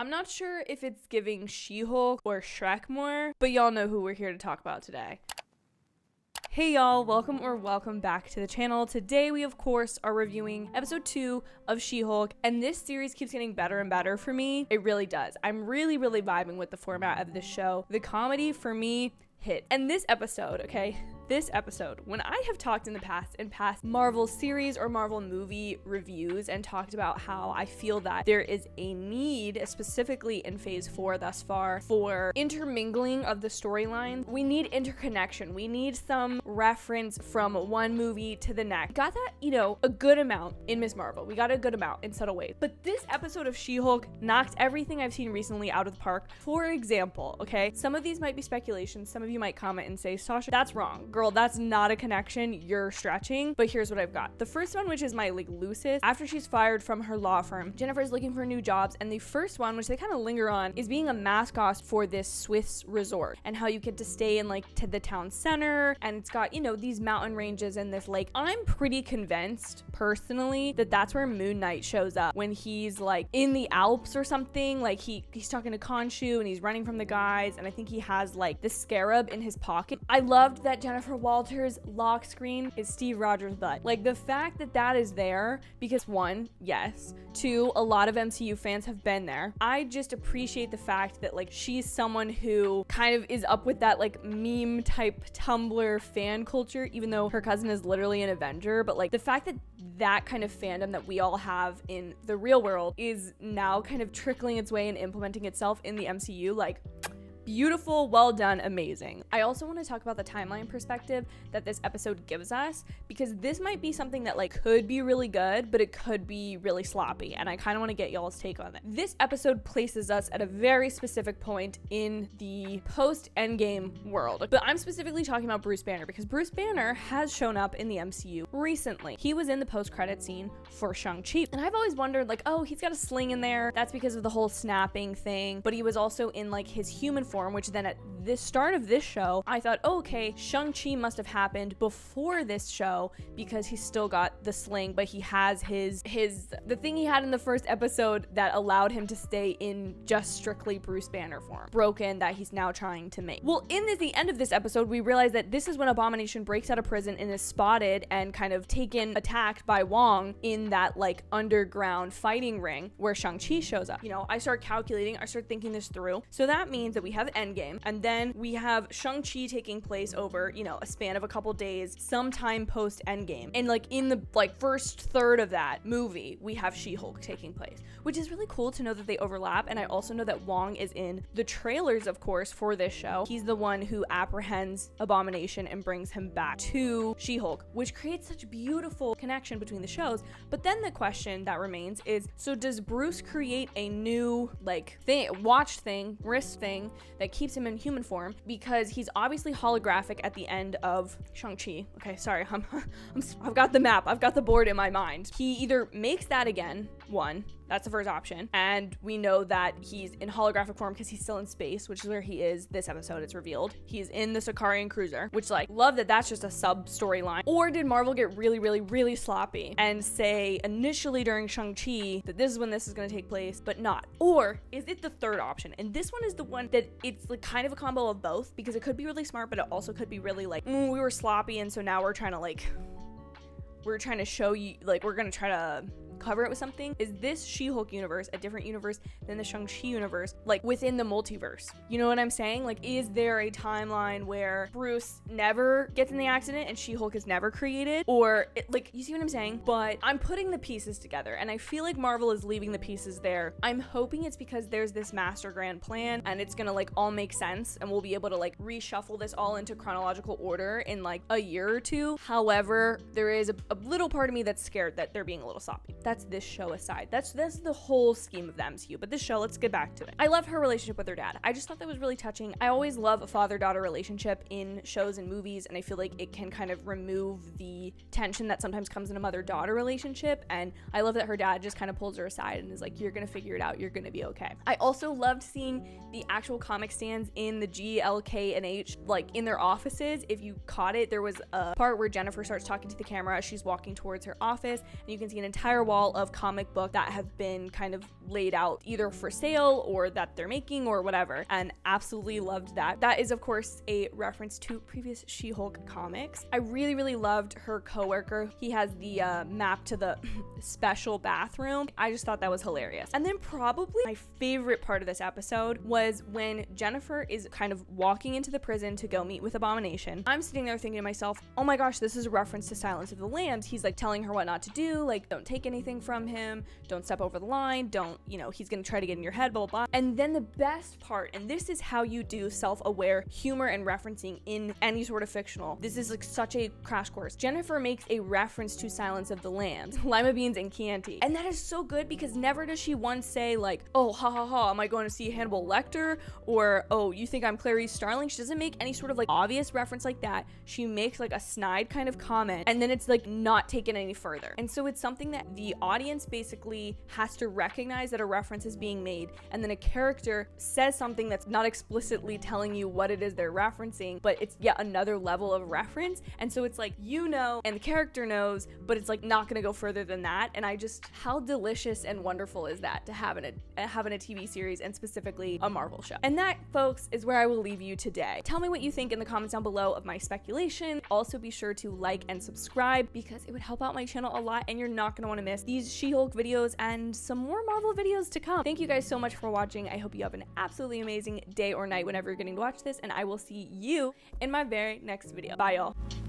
I'm not sure if it's giving She-Hulk or Shrek more, but y'all know who we're here to talk about today. Hey y'all, welcome back to the channel. Today we of course are reviewing episode 2 of She-Hulk, and this series keeps getting better and better for me. It really does. I'm really vibing with the format of this show. The comedy for me hit. And this episode, when I have talked in the past Marvel series or Marvel movie reviews and talked about how I feel that there is a need, specifically in phase 4 thus far, for intermingling of the storylines. We need interconnection. We need some reference from one movie to the next. Got that, a good amount in Ms. Marvel. We got a good amount in subtle ways. But this episode of She-Hulk knocked everything I've seen recently out of the park. For example, some of these might be speculation. Some of you might comment and say, Sasha, that's wrong. Girl, that's not a connection. You're stretching. But here's what I've got. The first one, which is my loosest, after she's fired from her law firm, Jennifer's looking for new jobs. And the first one, which they kind of linger on, is being a mascot for this Swiss resort and how you get to stay in to the town center. And it's got, these mountain ranges and this lake. I'm pretty convinced personally that that's where Moon Knight shows up when he's in the Alps or something. He's talking to Khonshu and he's running from the guys. And I think he has the scarab in his pocket. I loved that Jennifer Walters' lock screen is Steve Rogers' butt. The fact that that is there, because one, yes, two, a lot of MCU fans have been there. I just appreciate the fact that she's someone who kind of is up with that meme type Tumblr fan culture, even though her cousin is literally an Avenger. But the fact that that kind of fandom that we all have in the real world is now kind of trickling its way and implementing itself in the MCU, beautiful, well done, amazing. I also want to talk about the timeline perspective that this episode gives us, because this might be something that could be really good, but it could be really sloppy, and I kind of want to get y'all's take on it. This episode places us at a very specific point in the post-Endgame world, but I'm specifically talking about Bruce Banner, because Bruce Banner has shown up in the MCU recently. He was in the post-credit scene for Shang-Chi, and I've always wondered oh, he's got a sling in there. That's because of the whole snapping thing, but he was also in his human form, which then at the start of this show, I thought, oh, okay, Shang-Chi must have happened before this show because he's still got the sling, but he has the thing he had in the first episode that allowed him to stay in just strictly Bruce Banner form, broken, that he's now trying to make. Well, in the end of this episode, we realize that this is when Abomination breaks out of prison and is spotted and kind of attacked by Wong in that underground fighting ring where Shang-Chi shows up. I start thinking this through. So that means that we have Endgame, and then we have Shang-Chi taking place over, a span of a couple days, sometime post Endgame. And in the first third of that movie, we have She-Hulk taking place, which is really cool to know that they overlap. And I also know that Wong is in the trailers, of course, for this show. He's the one who apprehends Abomination and brings him back to She-Hulk, which creates such beautiful connection between the shows. But then the question that remains is, so does Bruce create a new wrist thing that keeps him in human form, because he's obviously holographic at the end of Shang-Chi. Okay, sorry, I've got the map, I've got the board in my mind. He either makes that again, one, that's the first option, and we know that he's in holographic form because he's still in space, which is where he is this episode, it's revealed. He's in the Sicarian cruiser, which love that that's just a sub storyline. Or did Marvel get really sloppy and say initially during Shang-Chi that this is when this is going to take place, but not? Or is it the third option? And this one is the one that it's kind of a combo of both, because it could be really smart, but it also could be really we were sloppy, and so now we're trying to show you, we're going to try to cover it with something. Is this She-Hulk universe a different universe than the Shang-Chi universe, within the multiverse? You know what I'm saying? Is there a timeline where Bruce never gets in the accident and She-Hulk is never created? Or you see what I'm saying? But I'm putting the pieces together, and I feel like Marvel is leaving the pieces there. I'm hoping it's because there's this master grand plan, and it's gonna all make sense, and we'll be able to reshuffle this all into chronological order in a year or two. However, there is a little part of me that's scared that they're being a little sloppy. That's this show aside. That's the whole scheme of the MCU. But this show, let's get back to it. I love her relationship with her dad. I just thought that was really touching. I always love a father-daughter relationship in shows and movies, and I feel like it can kind of remove the tension that sometimes comes in a mother-daughter relationship. And I love that her dad just kind of pulls her aside and is you're gonna figure it out, you're gonna be okay. I also loved seeing the actual comic stands in the G, L, K, and H, in their offices. If you caught it, there was a part where Jennifer starts talking to the camera as she's walking towards her office, and you can see an entire wall wall of comic book that have been kind of laid out either for sale or that they're making or whatever, and absolutely loved that. That is of course a reference to previous She-Hulk comics. I really loved her coworker. He has the map to the special bathroom. I just thought that was hilarious. And then probably my favorite part of this episode was when Jennifer is kind of walking into the prison to go meet with Abomination. I'm sitting there thinking to myself, oh my gosh, this is a reference to Silence of the Lambs. He's like telling her what not to do, like don't take anything from him, don't step over the line, don't, you know, he's gonna try to get in your head, blah, blah, blah. And then the best part, and this is how you do self-aware humor and referencing in any sort of fictional. This is like such a crash course. Jennifer makes a reference to Silence of the Lambs, Lima Beans and Chianti. And that is so good because never does she once say like, oh, ha ha ha, am I going to see Hannibal Lecter? Or, oh, you think I'm Clarice Starling? She doesn't make any sort of like obvious reference like that. She makes like a snide kind of comment and then it's like not taken any further. And so it's something that the audience basically has to recognize that a reference is being made, and then a character says something that's not explicitly telling you what it is they're referencing, but it's yet another level of reference. And so it's like, you know, and the character knows, but it's like not gonna go further than that. And I just, how delicious and wonderful is that to have in a TV series, and specifically a Marvel show. And that, folks, is where I will leave you today. Tell me what you think in the comments down below of my speculation. Also be sure to like and subscribe because it would help out my channel a lot, and you're not gonna want to miss these She-Hulk videos and some more Marvel videos to come. Thank you guys so much for watching. I hope you have an absolutely amazing day or night whenever you're getting to watch this, and I will see you in my very next video. Bye, y'all.